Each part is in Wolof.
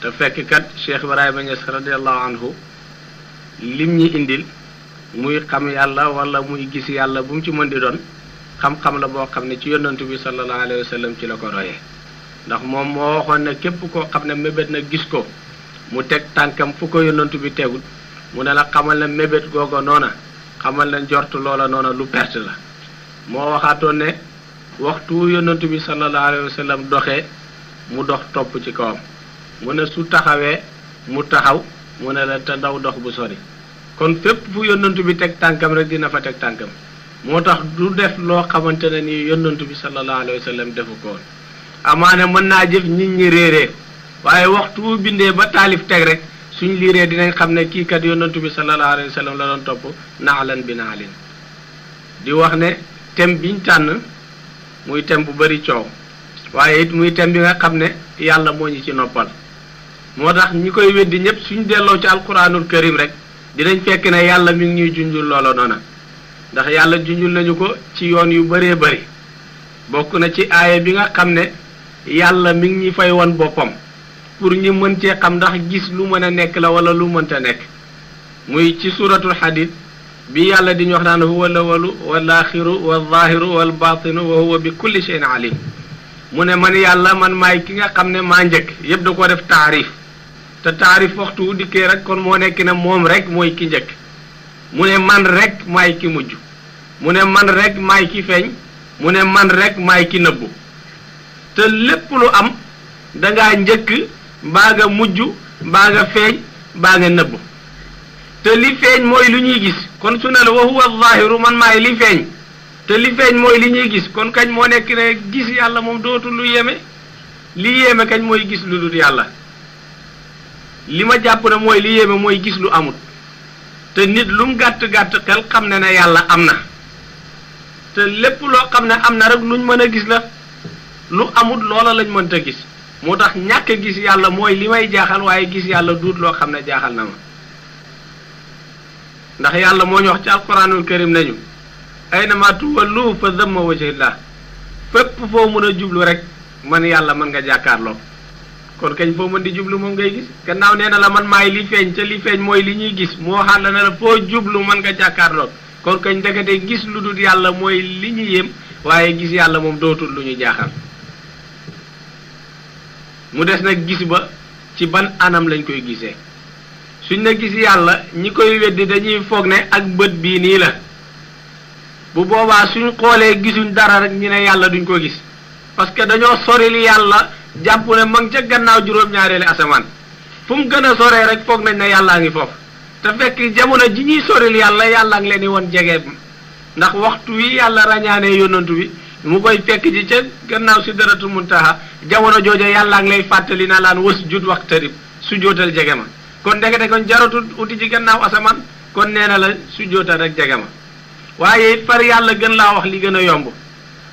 te fekk kat Cheikh Ibrahima Niass radiyallahu anhu lim ñi indil muy xam yàlla wala muy gis yàlla bu mu ci mën di doon xam-xam la boo xam ne ci yonantu bi sallallahu alayhi wa sallam ci la ko royee ndax moom moo waxoon ne képp koo xam ne mébét na gis ko mu teg tànkam fu ko yonantu bi tegul mu ne la xamal na mébét googa noona xamal na njort loola noona lu perte la moo waxaatoon ne waxtu yonantu bi sallallahu alayhi wa sallam doxee mu dox topp ci kawam mu ne su taxawee mu taxaw mu ne la te daw dox bu sori kon fépp fu yonantu bi teg tànkam rek dina fa teg tànkam moo tax du def loo xamante ne ni yonantu bi sallallahu alayhi wa sallam defu ko woon amaane mën naa jëf nit ñi réeree waaye waxtu bu bindee ba taalif teg rek suñ liiree dinañ xam ne kii kat yonantu bi sallallahu alayhi wa sallam la doon topp naalan bi naalin di wax ne thème biñ tànn muy thème bu bari coow waaye it muy thème bi nga xam ne yàlla moo ñu ci noppal moo tax ñi koy weddi ñëpp suñ delloo ci alquranul karim rek dinañ fekk ne yàlla mi ngi ñuy junjul loola noona ndax yàlla junjul nañu ko ci yoon yu bëree bëri bokk na ci aaya bi nga xam ne yàlla mi ngi ñuy fay won boppam pour ñu mën cee xam ndax gis lu mën a nekk la wala lu mënta nekk muy ci suratul hadid bi yàlla di ñu wax naan huwa al-awwalu wal-aaxiru wal-zaahiru wal-baatinu wa huwa bi kulli shay'in alim mu ne man yàlla man maay ki nga xam ne maa njëkk yëpp da koo def taarif te taarif waxtu wu dikkee rek kon moo nekk ne moom rek mooy ki njëkk mu ne man rek maay ki mujj mu ne man rek maay ki feeñ mu ne man rek maay ki nëbbu te lépp lu am dangaa njëkk mbaa nga mujj mbaa nga feeñ mbaa nga nëbbu te li feeñ mooy lu ñuy gis kon su ne la wa huwa az-zaahiru man maay li feeñ te li feeñ mooy li ñuy gis kon kañ moo nekk ne gis yàlla moom dootul lu yéeme li yéeme kañ mooy gis lu dul yàlla li ma jàpp ne mooy li yéeme mooy gis lu amut te nit lu mu gàtt-gàtt xel xam ne ne yàlla am na te lépp loo xam ne am na rek luñ mën a gis la lu amut loola lañ mënta gis moo tax ñàkk gis yàlla mooy li may jaaxal waaye gis yàlla duut loo xam ne jaaxal na ma ndax yàlla moo ñu wax ci alquranul karim nañu aynama tuwallu fa thamma wajhillah fépp foo mën a jublu rek man yàlla mën nga jàkkaarloo kon kañ foo mën di jublu moom ngay gis gannaaw nee na la man maay li feeñ te li feeñ mooy li ñuy gis moo xam ne la foo jublu mën nga jàkkaarloo kon kañ ndekete gis lu dul yàlla mooy li ñu yéem waaye gis yàlla moom dootul lu ñu jaaxal mu des nag gis ba ci ban anam lañ koy gisee suñ na gis yàlla ñi koy weddi dañuy foog ne ak bët bii nii la bu boobaa suñ xoolee gisuñ dara rek ñu ne yàlla duñ ko gis parce que dañoo soril yàlla jàpp ne ma ngi ca gannaaw juróom-ñaareeli asamaan fu mu gën a soree rek foog nañ ne yàllaa ngi foofu te fekk jamono ji ñuy soril yàlla ngi leen di woon jege ndax waxtu wi yàlla rañaanee yonantu bi mu koy fekk ji ca gannaaw sidratul muntaha jamono jooja yàllaa ngi lay fàttali na laan wës jut waqtarib su jootal jege ma kon ndekete kon jaratul uti ci gannaaw asamaan kon nee na la su jootal rek jege ma waaye it far yàlla gën laa wax li gën a yomb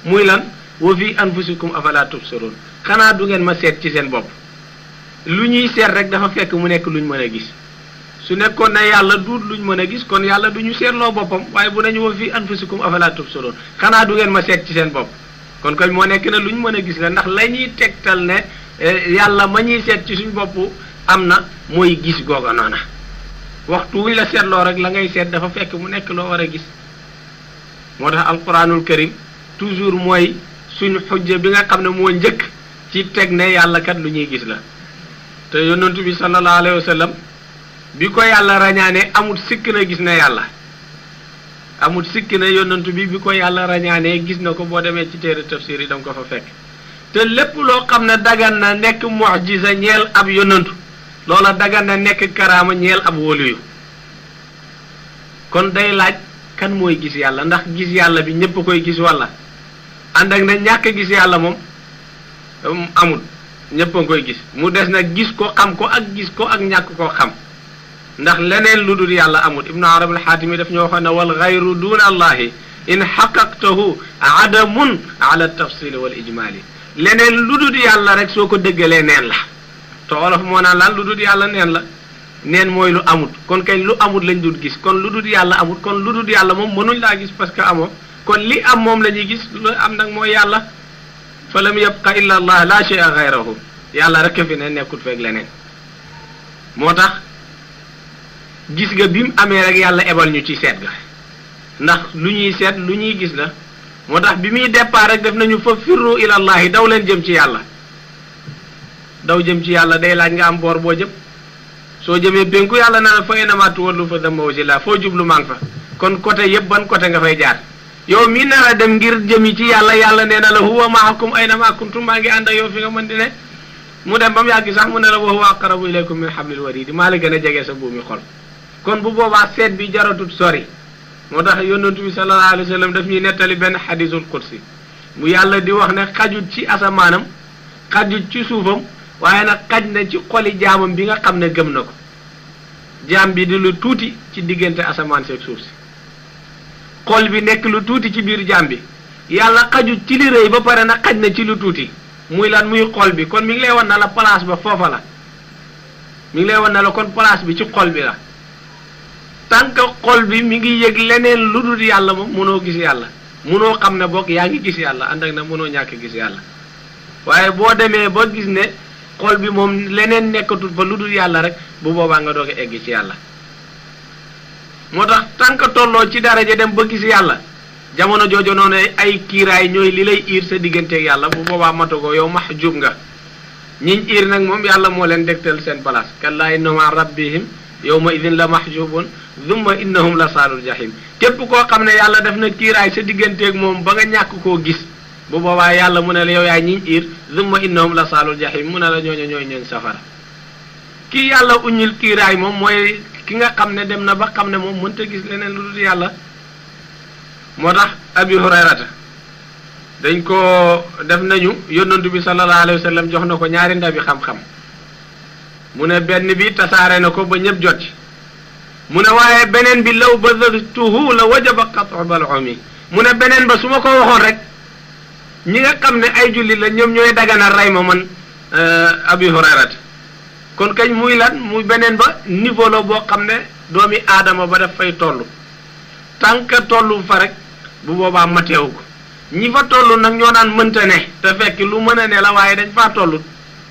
muy lan wa fi anfusikum afala tubsirun xanaa du ngeen ma seet ci seen bopp lu ñuy seet rek dafa fekk mu nekk luñ mën a gis su nekkoon ne yàlla duut luñ mën a gis kon yàlla du ñu seetloo boppam waaye bu nañu wa fi anfusikum afala tubsirun xanaa du ngeen ma seet ci seen bopp kon koy moo nekk ne luñ mën a gis la ndax la ñuy tegtal ne yàlla ma ñuy seet ci suñ bopp am na mooy gis googa noona waxtu wuñ la seetloo rek la ngay seet dafa fekk mu nekk loo war a gis moo tax alquranul karim toujours mooy suñ xujja bi nga xam ne moo njëkk ci teg ne yàlla kat lu ñuy gis la te yonentu bi sallallahu alayhi wa sallam bi ko yàlla rañaane amul sikk na gis na yàlla amul sikk na yonentu bi ko yàlla rañaane gis na ko boo demee ci téere tafsir yi danga ko fa fekk te lépp loo xam ne dagan na nekk mu'jiza ñeel ab yonentu loola dagan na nekk karaama ñeel ab waliyu kon day laaj kan mooy gis yàlla ndax gis yàlla bi ñépp koy gis walla ànd ak ne ñàkk gis yàlla moom amul ñépp a koy gis mu des nag gis ko xam ko ak gis ko ak ñàkk koo xam ndax leneen lu dul yàlla amul ibnu arabi al-xaatimi daf ñoo waxoon ne wal gayru duna allahi in xaqaqtahu adamun ala tafsili wal ijmali leneen lu dul yàlla rek soo ko dëggalee neen la te olof moo naan lan lu dul yàlla neen la neen mooy lu amut kon kay lu amut lañ dul gis kon lu dul yàlla amut kon lu dul yàlla moom mënuñ laa gis parce que amoo kon li am moom la ñuy gis lu am nag mooy yàlla fa lam yabqa illa allah la shay'a ghayrahu yàlla rek fi ne nekkut feeg leneen moo tax gis nga bi mu amee rek yàlla ebal ñu ci seet ga ndax lu ñuy seet lu ñuy gis la moo tax bi muy départ rek def nañu fa firru ilallahi daw leen jëm ci yàlla daw jëm ci yàlla day laaj nga am boor boo jëm soo jëmee penku yàlla na la fa aynama tuwallu fa thamma wajhullah foo jublu maa ngi fa kon côté yëpp ban côté nga fay jaar yow mi nar a dem ngir jëmi ci yàlla yàlla nee na la huwa ma'akum aynama kuntum maa ngi ànd ak yow fi nga mën di ne mu dem ba mu yàgg sax mu ne la wa huwa aqrabu ilaykum min hablil warid maa la gën a jege sa buumi xol kon bu boobaa seet bi jaratut sori moo tax yonentu bi sallallahu alayhi wa sallam daf ñuy nettali benn hadisul qudsi mu yàlla di wax ne xajut ci asamaanam xajut ci suufam waaye nag xaj na ci xoli jaamam bi nga xam ne gëm na ko jaam bi di lu tuuti ci diggante asamaan seeg suuf si xol bi nekk lu tuuti ci biir jaam bi yàlla xajut ci li rëy ba pare nag xaj na ci lu tuuti muy lan muy xol bi kon mi ngi lay wan na la place ba foofa la mi ngi lay wan na la kon place bi ci xol bi la tant que xol bi mi ngi yëg leneen lu dul yàlla moom mënoo gis yàlla mënoo xam ne bokk yaa ngi gis yàlla ànd ak na mënoo ñàkk gis yàlla waaye boo demee ba gis ne xol bi moom leneen nekkatul fa lu dul yàlla rek bu boobaa nga doog a egg ci yàlla moo tax tant que tolloo ci daraja dem ba gis yàlla jamono jooju noonu ay kiiraay ñooy li lay iir sa digganteeg yàlla bu boobaa matagoo yow mahjub nga ñiñ iir nag moom yàlla moo leen dégtal seen place kallaa innahum an rabbihim yawma idin la mahjubun thumma innahum la saalul jahim képp koo xam ne yàlla def na kiiraay sa digganteeg moom ba nga ñàkk koo gis bu boobaa yàlla mu ne la yow yaay ñiñ iir thumma innahum la saalul jahim mu ne la ñooñu ñooy ñooñ safara kii yàlla uññil kiiraay moom mooy ki nga xam ne dem na ba xam ne moom mënta gis leneen lu dul yàlla moo tax abi hurayrata dañ ko def nañu yonantu bi sallallahu alayhi wa sallam jox na ko ñaari ndabi xam-xam mu ne benn bi tasaare na ko ba ñëpp jot ci mu ne waaye beneen bi law bazartuhu la wajaba qat'u bal'umi mu ne beneen ba su ma ko waxoon rek ñi nga xam ne ay jullit la ñoom ñooy dagana rey ma man abi hurayrata kon kañ muy lan muy beneen ba niveau la boo xam ne doomi aadama ba daf fay toll tant que tollu fa rek bu boobaa mateewu ko ñi fa toll nag ñoo naan mënta ne te fekk lu mën a ne la waaye dañ faa toll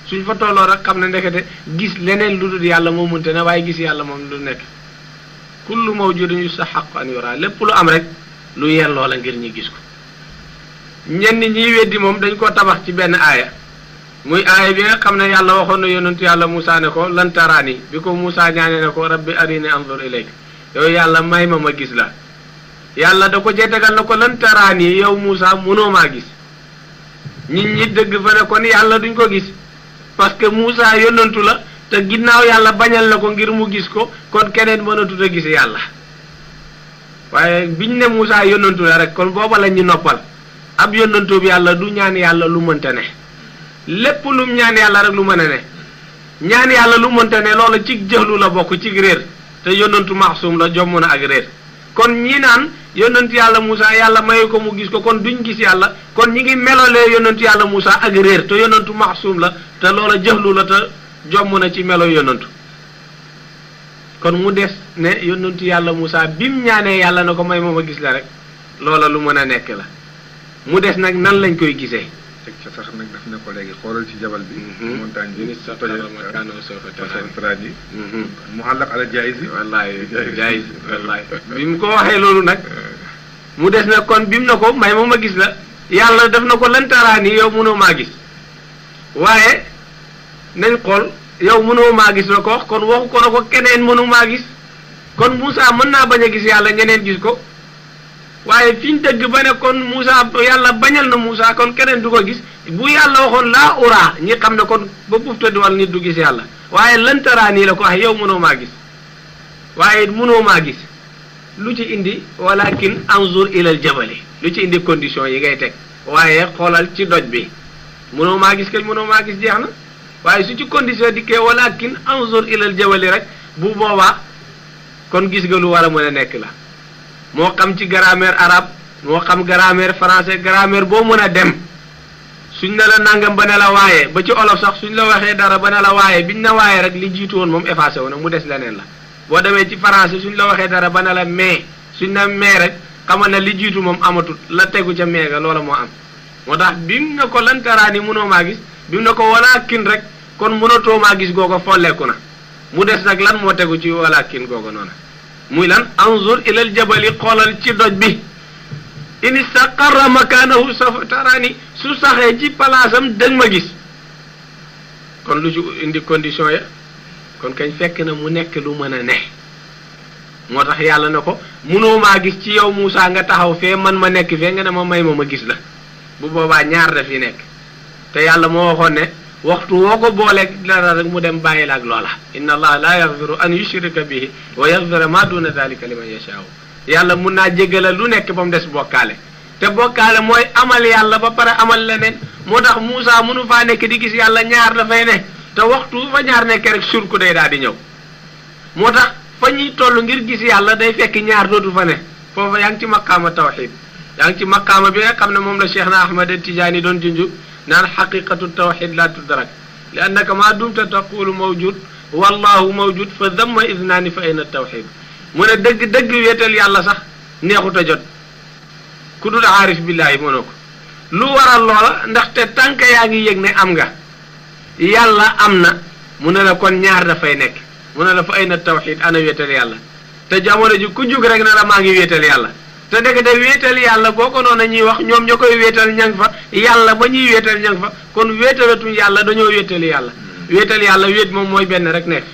suñ fa tolloo rek xam ne ndekete gis leneen lu dul yàlla moo mënta ne waaye gis yàlla moom lu nekk kullu mawjudin yustahaqqu an yura lépp lu am rek lu yelloo la ngir ñi gis ko ñenn ñiy weddi moom dañ koo tabax ci benn aaya muy aaya bi nga xam ne yàlla waxoon na yonentu yàlla Moussa ne ko lan taraani bi ko Moussa ñaane ne ko rabbi arini anzur ilayk yow yàlla may ma gis la yàlla da ko jeetegal na ko lan taraani yow Moussa mënoo maa gis nit ñi dëgg fa ne kon yàlla duñ ko gis parce que Moussa yonentu la te ginnaaw yàlla bañal na ko ngir mu gis ko kon keneen mënatut a gis yàlla waaye biñ ne Moussa yonentu la rek kon booba la ñu noppal ab yonentu bi yàlla du ñaan yàlla lu mënta ne lépp lum ñaan yàlla rek lu mën a ne ñaan yàlla lu mënta ne loolu ci jëxlu la bokk ci réer te yonentu maxsum la jomm na ak réer kon ñi naan yonentu yàlla Moussa yàlla mayu ko mu gis ko kon duñ gis yàlla kon ñi ngi melolee yonentu yàlla Moussa ak réer te yonentu maxsum la te loola jëxlu la te jomm na ci melo yonentu kon mu des ne yonentu yàlla Moussa bim ñaanee yàlla na ko may ma gis la rek loola lu mën a nekk la mu des nag nan lañ koy gisee teg ca sax nag daf ne ko léegi xoolal ci jabal bi montagne bi yi mu àllaq ala jaiz wallaay jaiz wallaay bi mu ko waxee loolu nag mu des nag kon bi mu na ko may ma gis la yàlla def na ko lantaraan yi yow mënoo maa gis waaye nañ xool yow mënoo maa gis la ko wax kon waxu ko na ko keneen mënu maa gis kon Moussa mën naa bañ a gis yàlla ñeneen gis ko waaye fi ñu dëgg ba ne kon Moussa yàlla bañal na Moussa kon keneen du ko gis bu yàlla waxoon laa ura ñi xam ne kon ba bufta di wal nit du gis yàlla waaye lantaraan yi la ko wax yow mënoo maa gis waaye mënoo maa gis lu ci indi walakin anzur ilal jabali lu ci indi condition yi ngay teg waaye xoolal ci doj bi mënoo maa gis kañ mënoo maa gis jeex na waaye su ci condition dikkee walakin anzur ilal jabali rek bu boobaa kon gis nga lu war a mën a nekk la moo xam ci grammaire arabe moo xam grammaire français grammaire boo mën a dem suñ ne la nangam ba ne la waaye ba ci olof sax suñ la waxee dara ba ne la waaye biñ na waaye rek li jiitu woon moom effacé woon mu des leneen la boo demee ci français suñ la waxee dara ba ne la mais suñ ne mais rek xamal na li jiitu moom amatul la tegu ca mais ga loola moo am moo tax bim na ko lantaraani mënoo maa gis bim na ko walaakin rek kon mënatoo maa gis googu folleeku na mu des nag lan moo tegu ci walakin googu noonu muy lan anzur ilal jabali xoolal ci doj bi in istaqarra makanahu sawfa tarani su saxee ci palaasam dëgg ma gis kon lu ci indi condition ya kon kañ fekk na mu nekk lu mën a ne moo tax yàlla ne ko munoo maa gis ci yow Moussa nga taxaw fee man ma nekk fee nga ne ma may ma gis la bu boobaa ñaar daf yi nekk te yàlla moo waxoon ne waxtu woo ko booleeg dara rek mu dem bàyyi la ak loola inna allaha la yaghfiru an yushrika bihi wa yaghfiru ma duna dhalika liman yasha'u yàlla mun naa jéggala lu nekk ba mu des bokkaale te bokkaale mooy amal yàlla ba pare amal leneen moo tax Moussa mënu faa nekk di gis yàlla ñaar dafay ne te waxtu fa ñaar nekk rek surku day daal di ñëw moo tax fa ñuy toll ngir gis yàlla day fekk ñaar dootu fa ne foofa yaa ngi ci maqaama tawxid yaa ngi ci maqaama bi nga xam ne moom la Cheikh na Ahmad Tijaani doon junju naan xaqiqatu tawxid la tudrak li annaka ma dumta taqulu mawjud wallahu mawjud fa damma idnaani fa ayna tawxid mu ne dëgg wéetal yàlla sax neexut a jot ku dul aarif billaahi mënoo ko lu waral loola ndaxte tànk yaa ngi yëg ne am nga yàlla am na mu ne la kon ñaar dafay nekk mu ne la fa ayna tawxid ana wéetal yàlla te jamono ji ku jug rek ne la maa ngi wéetal yàlla te dëgg de wéetal yàlla boo ko noonu ñuy wax ñoom ñoo koy wéetal ñang fa yàlla ba ñuy wéetal ñang fa kon wéetalatuñ yàlla dañoo wéetali yàlla wéetal yàlla wéet moom mooy benn rek nekk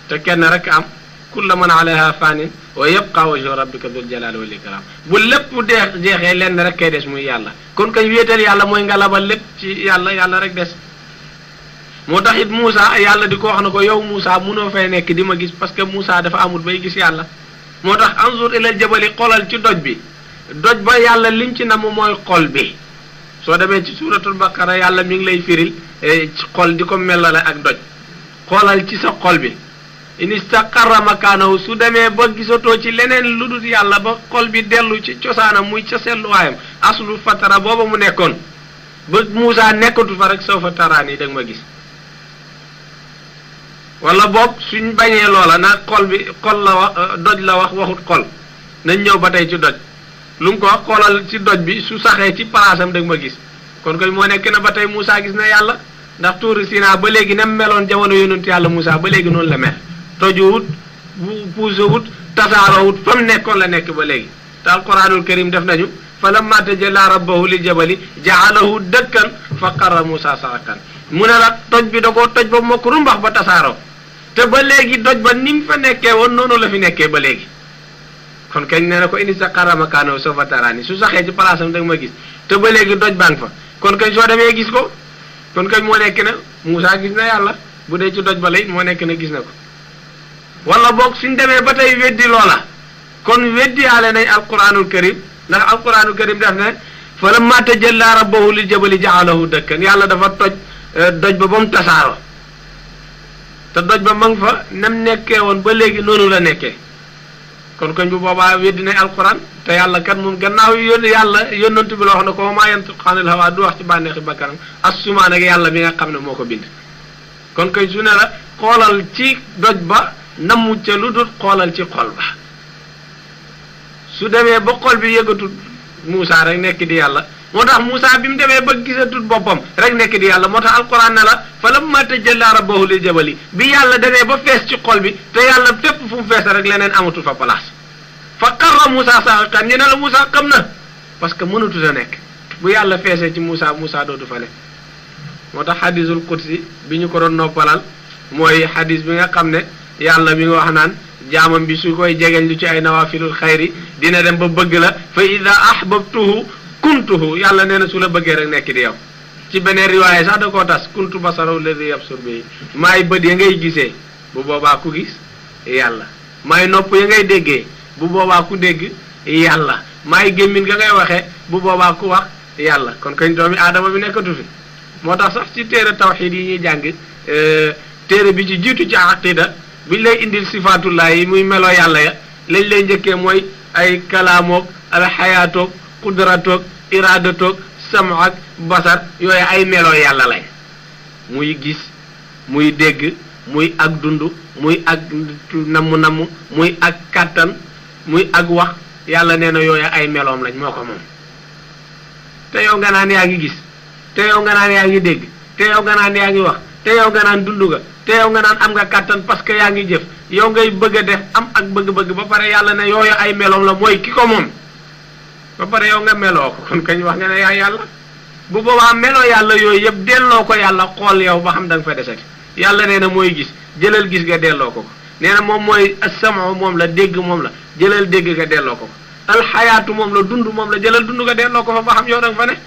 te kenn rek am kulla man alayha fanin wa yabqa wajhu rabbika dul jalali wal ikram bu lépp jeexee lenn rek kay des muy yàlla kon kañ wéetal yàlla mooy nga labal lépp ci yàlla rek des moo tax it Moussa yàlla di ko wax na ko yow Moussa munoo fay nekk di ma gis parce que Moussa dafa amul bay gis yàlla moo tax anzur ilal jabali xoolal ci doj bi doj ba yàlla lim ci namm mooy xol bi soo demee ci suuratul baqara yàlla mi ngi lay firil ci xol di ko mellale ak doj xoolal ci sa xol bi in istaqarra makaanahu su demee ba gisatoo ci leneen lu dul yàlla ba xol bi dellu ci cosaanam muy ca seetluwaayam aslu fatara booba mu nekkoon ba Moussa nekkatu fa rek soo fa taraan yi danga ma gis wala boog suñ bañee loola nag xol bi xol la wax doj la waxut xol nañ ñëw ba tey ci doj lu mu ko wax xoolal ci doj bi su saxee ci palaasam danga ma gis kon koy moo nekk na ba tey Moussa gis na yàlla ndax tuuri Sinaa ba léegi nem meloon jamono yonent yàlla Moussa ba léegi noonu la mel tojuwut puusawut tasaaroowut fa mu nekkoon la nekk ba léegi te alquranul karim def nañu fa lamma tajalla rabbahu li jabali jaalahu dakkan fa qarra Moussa sa'iqan mu ne la toj bi da koo toj ba mokk rumbax ba tasaaroo te ba léegi doj ba ni mu fa nekkee woon noonu la fi nekkee ba léegi kon kañ nee na ko indi sa xarama kaanoo soo fa taraani su saxee ci palaasam da nga ma gis te ba léegi doj baa ngi fa kon kañ soo demee gis ko kon kañ moo nekk na Moussa gis na yàlla bu dee ci doj ba lay moo nekk na gis na ko wala boog suñ demee ba tey weddi loola kon weddi yaale nañ alquranul karim ndax alquranul karim def ne fa lamma tajalla rabbahu lil jabali ja'alahu dakkan yàlla dafa toj doj ba mu tasaaroo te doj ba ma nga fa nem nekkee woon ba léegi noonu la nekkee kon koñ bu boobaa weddi nañ alquran te yàlla kat moom gannaaw yàlla yónnantu bi la wax na ko maa yantiqu anil hawaa du wax ci bànneexi bakkanam assumaan ak yàlla bi nga xam ne moo ko bind kon koy su ne la xoolal ci doj ba namu ca lu dul xoolal ci xol ba su demee ba xol bi yëgatul Moussa rek nekk di yàlla moo tax Moussa bi mu demee ba gisatul boppam rek nekk di yàlla moo tax alquran ne la fa lamma tajalla rabbahu lil jabali bi yàlla demee ba fees ci xol bi te yàlla fépp fu mu fees rek leneen amatul fa place fa qarra Moussa sa'iqan ñu ne la Moussa xam na parce que mënatut a nekk bu yàlla feesee ci Moussa dootu fa nekk moo tax hadisul qudsi bi ñu ko doon noppalal mooy hadis bi nga xam ne yàlla mi nga wax naan jaamam bi su koy jegeñ lu ci ay nawafilul xayri dina dem ba bëgg la fa ida ahbabtuhu kuntuhu yàlla nee na su la bëggee rek nekk di yow ci beneen riwaaye sax da koo tas kuntu basarahu alladhi yabsur bihi maay bët ya ngay gisee bu boobaa ku gis yàlla maay nopp ya ngay déggee bu boobaa ku dégg yàlla maay gémmin ga ngay waxee bu boobaa ku wax yàlla kon kañ doomi aadama bi nekkatu fi moo tax sax ci téere tawxiid yi ñuy jàng téere bi ci jiitu ci aqida biñ lay indil sifaatullah yi muy meloo yàlla ya lañ lay njëkkee mooy ay kalaamoog alxayaatoog qudratoog iraadatoog samaak basar yooyu ay meloo yàlla lay muy gis muy dégg muy ak dund muy ak namm muy ak kàttan muy ak wax yàlla nee na yooyu ay meloom lañ moo ko moom te yow nga naan yaa ngi gis te yow nga naan yaa ngi dégg te yow nga naan yaa ngi wax te yow nga naan dund nga te yow nga naan am nga kàttan parce que yaa ngi jëf yow ngay bëgg a def am ak bëgg-bëgg ba pare yàlla ne yooyu ay meloom la mooy ki ko moom ba pare yow nga meloo ko kon kañ wax nga ne yaa yàlla bu boobaa meloo yàlla yooyu yëpp delloo ko yàlla xool yow ba xam da nga fa desati yàlla nee na mooy gis jëlal gis nga delloo ko nee na moom mooy as-sam'u moom la dégg moom la jëlal dégg nga delloo ko alxayaatu moom la dund moom la jëlal dund nga delloo ko fa ba xam yow da nga fa ne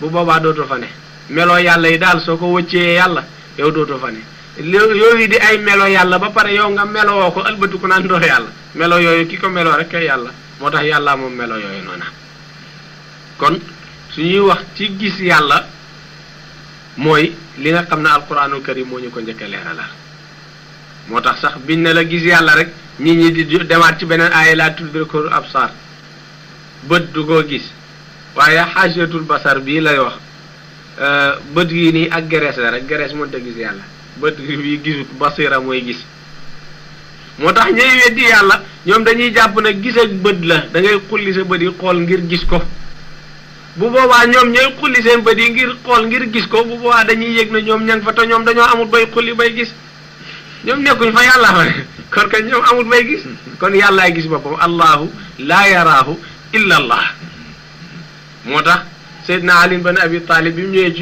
bu boobaa dootoo fa ne meloo yàlla yi daal soo ko wëccee yàlla yow dootoo fa ne yooyu di ay melo yàlla ba pare yow nga meloo ko ëlbatiku naan doo yàlla melo yooyu ki ko meloo rek kay yàlla moo tax yàlla moom melo yooyu noona kon suñuy wax ci gis yàlla mooy li nga xam ne alquraanul karim moo ñu ko njëkk a leeralal moo tax sax biñ ne la gis yàlla rek nit ñi di demaat ci beneen aaya laa tudrikul absar bët du ko gis waaye xaajatul basar bii lay wax bët yi nii ak gerees la rek gerees mënta gis yàlla bët yi gisut basira mooy gis moo tax ñuy weddi yàlla ñoom dañuy jàpp ne gis ak bët la da ngay xulli sa bët yi xool ngir gis ko bu boobaa ñoom ñooy xulli seen bët yi ngir xool ngir gis ko bu boobaa dañuy yëg na ñoom ña nga fa te ñoom dañoo amul bay xulli bay gis ñoom nekkuñ fa yàlla fa ne kon kañ ñoom amul bay gis kon yàllaay gis boppam allahu laa yaraahu illa allah moo tax Seydina Ali bin Abi Talib bi mu ñëwee ci